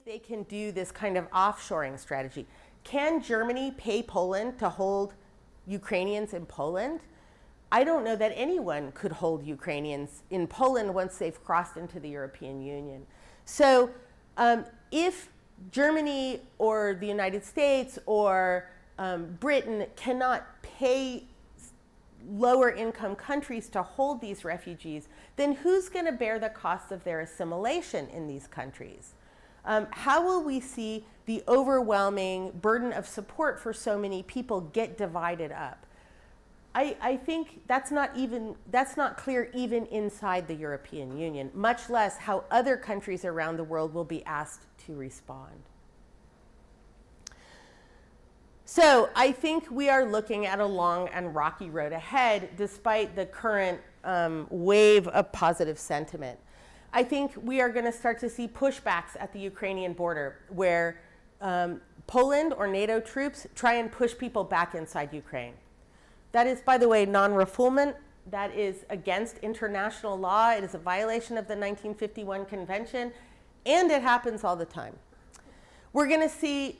if they can do this kind of offshoring strategy. Can Germany pay Poland to hold Ukrainians in Poland? I don't know that anyone could hold Ukrainians in Poland once they've crossed into the European Union. So if Germany or the United States or Britain cannot pay lower income countries to hold these refugees, then who's going to bear the cost of their assimilation in these countries? How will we see the overwhelming burden of support for so many people get divided up? I think that's not clear even inside the European Union, much less how other countries around the world will be asked to respond. So I think we are looking at a long and rocky road ahead, despite the current wave of positive sentiment. I think we are going to start to see pushbacks at the Ukrainian border, where Poland or NATO troops try and push people back inside Ukraine. That is, by the way, non-refoulement. That is against international law. It is a violation of the 1951 Convention, and it happens all the time. We're going to see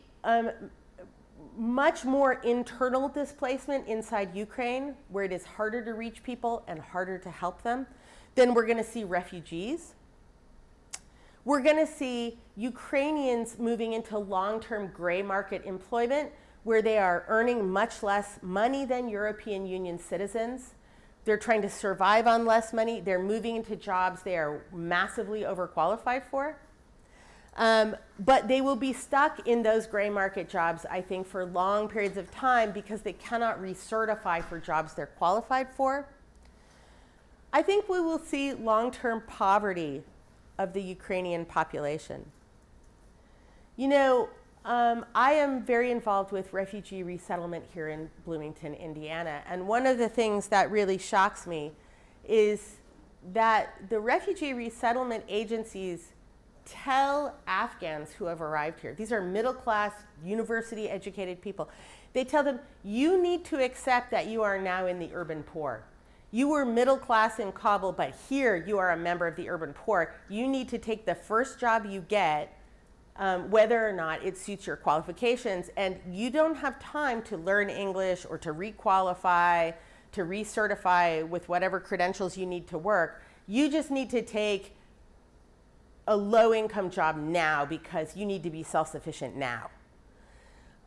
much more internal displacement inside Ukraine, where it is harder to reach people and harder to help them. Then we're going to see refugees. We're going to see Ukrainians moving into long-term gray market employment, where they are earning much less money than European Union citizens. They're trying to survive on less money. They're moving into jobs they are massively overqualified for. But they will be stuck in those gray market jobs, I think, for long periods of time because they cannot recertify for jobs they're qualified for. I think we will see long-term poverty of the Ukrainian population. You know, I am very involved with refugee resettlement here in Bloomington, Indiana, and one of the things that really shocks me is that the refugee resettlement agencies tell Afghans who have arrived here, these are middle-class, university-educated people, they tell them, you need to accept that you are now in the urban poor. You were middle class in Kabul, but here you are a member of the urban poor. You need to take the first job you get, whether or not it suits your qualifications, and you don't have time to learn English or to requalify, to recertify with whatever credentials you need to work. You just need to take a low-income job now because you need to be self-sufficient now.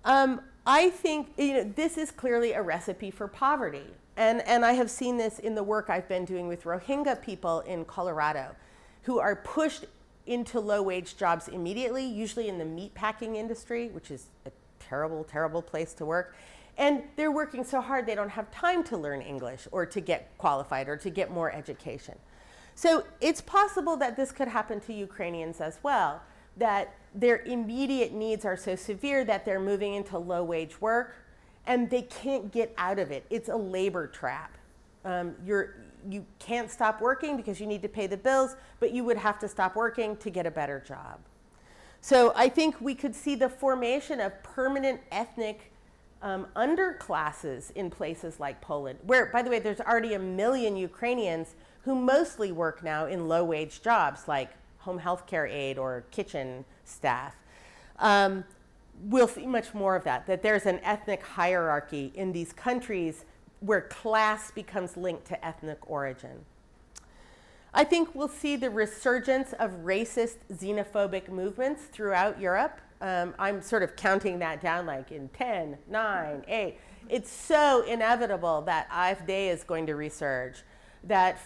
I think this is clearly a recipe for poverty. And I have seen this in the work I've been doing with Rohingya people in Colorado, who are pushed into low-wage jobs immediately, usually in the meatpacking industry, which is a terrible, terrible place to work. And they're working so hard they don't have time to learn English or to get qualified or to get more education. So it's possible that this could happen to Ukrainians as well, that their immediate needs are so severe that they're moving into low-wage work, and they can't get out of it. It's a labor trap. You can't stop working because you need to pay the bills, but you would have to stop working to get a better job. So I think we could see the formation of permanent ethnic underclasses in places like Poland, where, by the way, there's already 1 million Ukrainians who mostly work now in low-wage jobs like home health care aide or kitchen staff. We'll see much more of that there's an ethnic hierarchy in these countries where class becomes linked to ethnic origin. I think we'll see the resurgence of racist, xenophobic movements throughout Europe. I'm sort of counting that down like in 10, 9, 8. It's so inevitable that AfD is going to resurge, that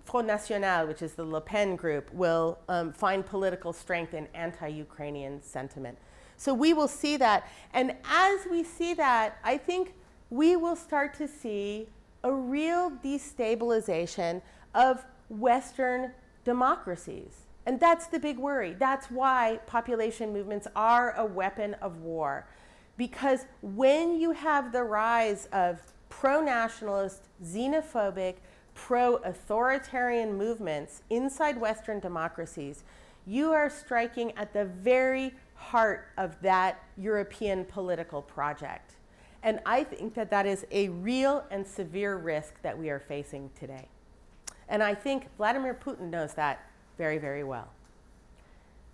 Front National, which is the Le Pen group, will find political strength in anti-Ukrainian sentiment. So we will see that. And as we see that, I think we will start to see a real destabilization of Western democracies. And that's the big worry. That's why population movements are a weapon of war. Because when you have the rise of pro-nationalist, xenophobic, pro-authoritarian movements inside Western democracies, you are striking at the very heart of that European political project. And I think that that is a real and severe risk that we are facing today. And I think Vladimir Putin knows that very, very well.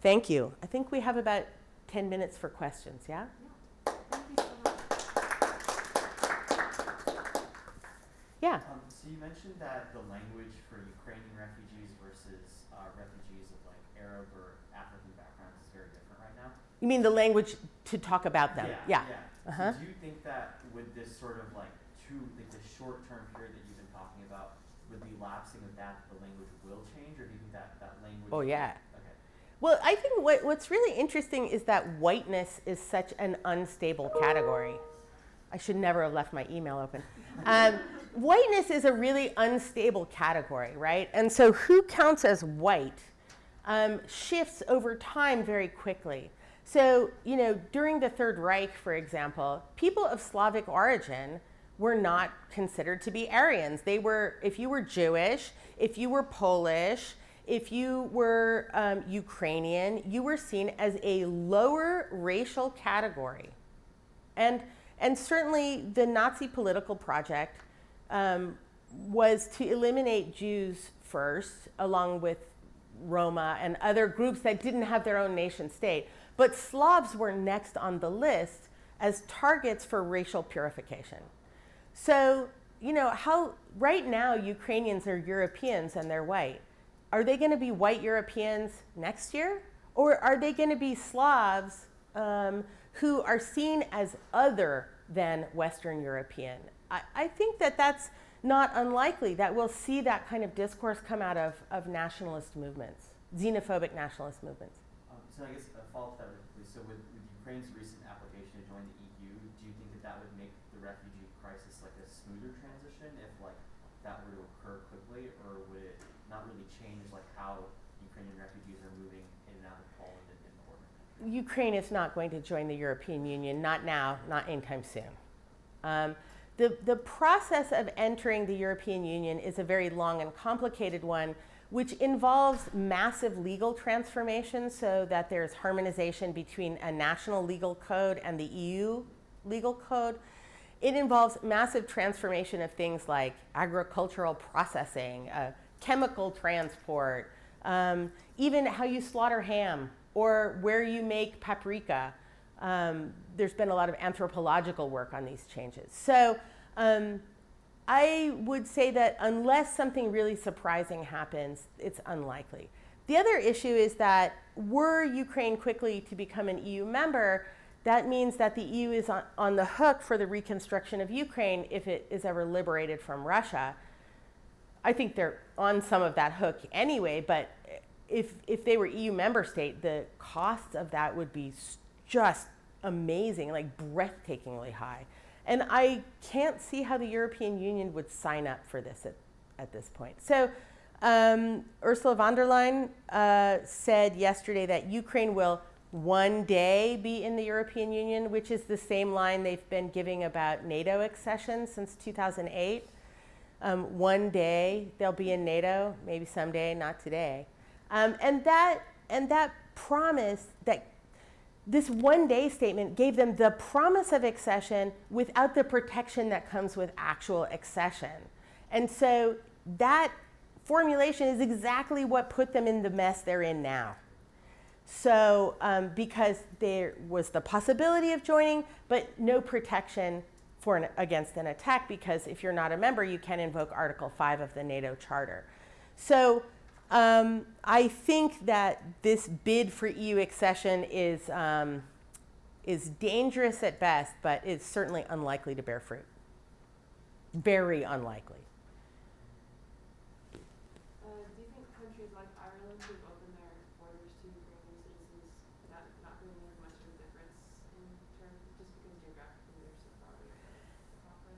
Thank you. I think we have about 10 minutes for questions, yeah? Yeah. So you mentioned that the language for Ukrainian refugees versus refugees of like Arab or African backgrounds is very different right now. You mean the language to talk about them? Yeah. Uh-huh. So do you think that with this sort of like the short-term period that you've been talking about, with the lapsing of that, the language will change, or do you think that language? Oh yeah. Okay. Well, I think what's really interesting is that whiteness is such an unstable category. I should never have left my email open. Whiteness is a really unstable category, right? And so who counts as white shifts over time very quickly. So, during the Third Reich, for example, people of Slavic origin were not considered to be Aryans. They were, if you were Jewish, if you were Polish, if you were Ukrainian, you were seen as a lower racial category. And certainly the Nazi political project was to eliminate Jews first, along with Roma and other groups that didn't have their own nation state. But Slavs were next on the list as targets for racial purification. So, how right now Ukrainians are Europeans and they're white. Are they going to be white Europeans next year? Or are they going to be Slavs who are seen as other than Western European? I think that's not unlikely that we'll see that kind of discourse come out of nationalist movements, xenophobic nationalist movements. So I guess a follow-up to that really quickly. So with Ukraine's recent application to join the EU, do you think that would make the refugee crisis like a smoother transition if like that were to occur quickly, or would it not really change like how Ukrainian refugees are moving in and out of Poland and in the border countries? Ukraine is not going to join the European Union, not now, not anytime soon. The process of entering the European Union is a very long and complicated one, which involves massive legal transformation so that there's harmonization between a national legal code and the EU legal code. It involves massive transformation of things like agricultural processing, chemical transport, even how you slaughter ham or where you make paprika. There's been a lot of anthropological work on these changes. So I would say that unless something really surprising happens, it's unlikely. The other issue is that were Ukraine quickly to become an EU member, that means that the EU is on the hook for the reconstruction of Ukraine if it is ever liberated from Russia. I think they're on some of that hook anyway, but if they were EU member state, the costs of that would be just amazing, like breathtakingly high. And I can't see how the European Union would sign up for this at this point. So Ursula von der Leyen said yesterday that Ukraine will one day be in the European Union, which is the same line they've been giving about NATO accession since 2008. One day they'll be in NATO, maybe someday, not today. And that promise, that this one-day statement gave them the promise of accession without the protection that comes with actual accession. And so that formulation is exactly what put them in the mess they're in now. So because there was the possibility of joining, but no protection against an attack, because if you're not a member, you can invoke Article 5 of the NATO Charter. So I think that this bid for EU accession is dangerous at best, but it's certainly unlikely to bear fruit. Very unlikely. Do you think countries like Ireland who've opened their borders to Ukrainian citizens, that not really make much of a difference in terms of just because geographically they're so far away from the conflict?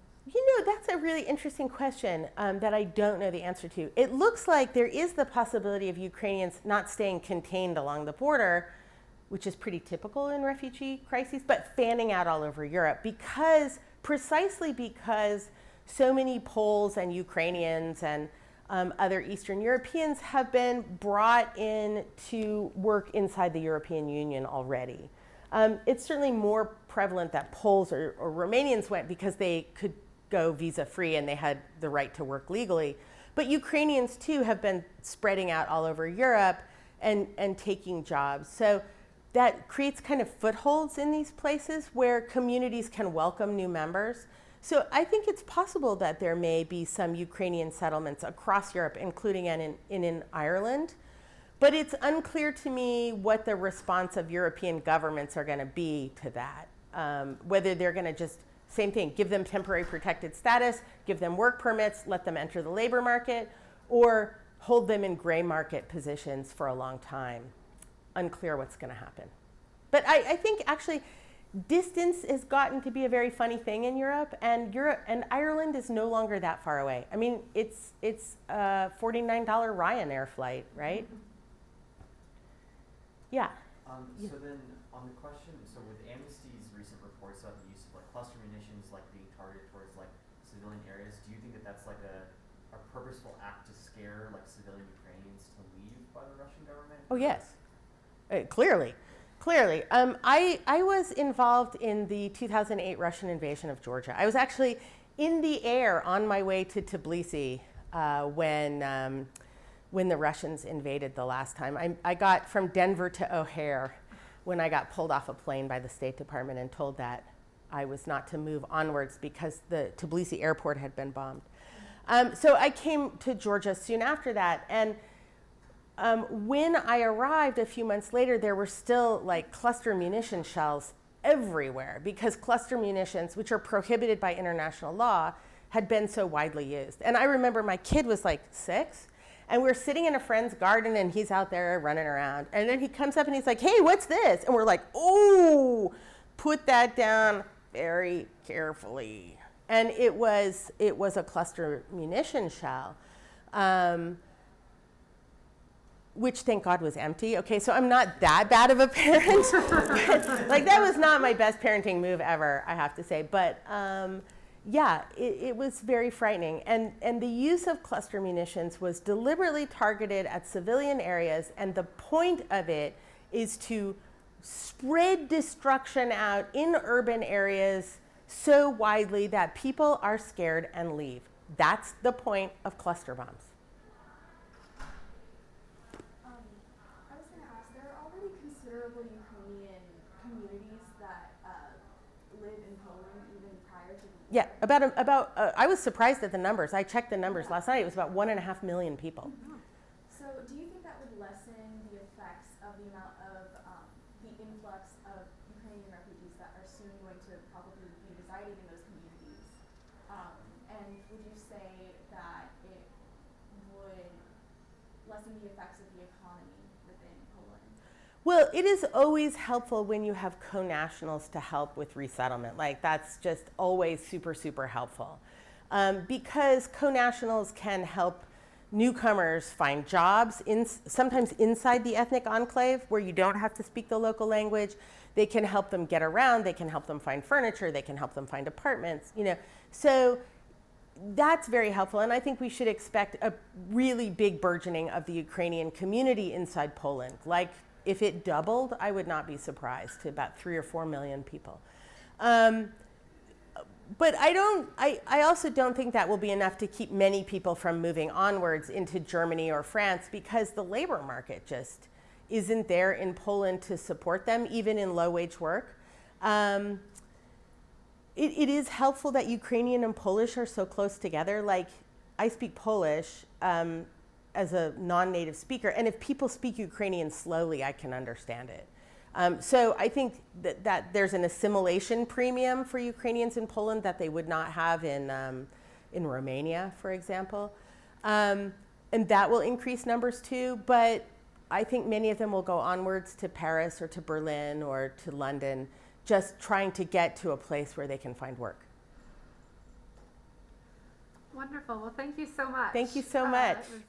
That's a really interesting question that I don't know the answer to. It looks like there is the possibility of Ukrainians not staying contained along the border, which is pretty typical in refugee crises, but fanning out all over Europe precisely because so many Poles and Ukrainians and other Eastern Europeans have been brought in to work inside the European Union already. It's certainly more prevalent that Poles or Romanians went because they could go visa-free and they had the right to work legally. But Ukrainians too have been spreading out all over Europe, and taking jobs. So that creates kind of footholds in these places where communities can welcome new members. So I think it's possible that there may be some Ukrainian settlements across Europe, including in Ireland. But it's unclear to me what the response of European governments are going to be to that. Whether they're going to just, same thing, give them temporary protected status, give them work permits, let them enter the labor market, or hold them in gray market positions for a long time. Unclear what's going to happen. But I think actually distance has gotten to be a very funny thing in Europe, and Ireland is no longer that far away. I mean, it's a $49 Ryanair flight, right? Yeah. So then on the question, so with Amnesty's recent reports about the use of like cluster munitions like being targeted towards like civilian areas, do you think that that's like a purposeful act to scare like civilian Ukrainians to leave by the Russian government? Oh yes, clearly. I was involved in the 2008 Russian invasion of Georgia. I was actually in the air on my way to Tbilisi when the Russians invaded the last time. I got from Denver to O'Hare when I got pulled off a plane by the State Department and told that I was not to move onwards because the Tbilisi airport had been bombed. So I came to Georgia soon after that, and when I arrived a few months later, there were still like cluster munition shells everywhere because cluster munitions, which are prohibited by international law, had been so widely used. And I remember my kid was like 6, and we're sitting in a friend's garden, and he's out there running around. And then he comes up and he's like, "Hey, what's this?" And we're like, "Oh, put that down very carefully." And it was a cluster munition shell. Which, thank God, was empty. Okay, so I'm not that bad of a parent. But, like, that was not my best parenting move ever, I have to say. But yeah, it was very frightening. And the use of cluster munitions was deliberately targeted at civilian areas. And the point of it is to spread destruction out in urban areas so widely that people are scared and leave. That's the point of cluster bombs. Considerable Ukrainian communities that live in Poland even prior to the war. Yeah, I was surprised at the numbers. I checked the numbers last night. It was about 1.5 million people. So do you think that would lessen the effects of the amount of the influx of Ukrainian refugees that are soon going to probably be residing in those communities? And would you say that it would lessen the effects of the economy within Poland? Well, it is always helpful when you have co-nationals to help with resettlement. Like, that's just always super, super helpful. Because co-nationals can help newcomers find jobs, sometimes inside the ethnic enclave where you don't have to speak the local language. They can help them get around. They can help them find furniture. They can help them find apartments, you know. So that's very helpful. And I think we should expect a really big burgeoning of the Ukrainian community inside Poland. Like, if it doubled, I would not be surprised, to about 3 or 4 million people. But I also don't think that will be enough to keep many people from moving onwards into Germany or France, because the labor market just isn't there in Poland to support them, even in low-wage work. It is helpful that Ukrainian and Polish are so close together. Like, I speak Polish as a non-native speaker, and if people speak Ukrainian slowly, I can understand it. So I think that there's an assimilation premium for Ukrainians in Poland that they would not have in Romania, for example. And that will increase numbers too, but I think many of them will go onwards to Paris or to Berlin or to London, just trying to get to a place where they can find work. Wonderful. Well, thank you so much. Thank you so much. It was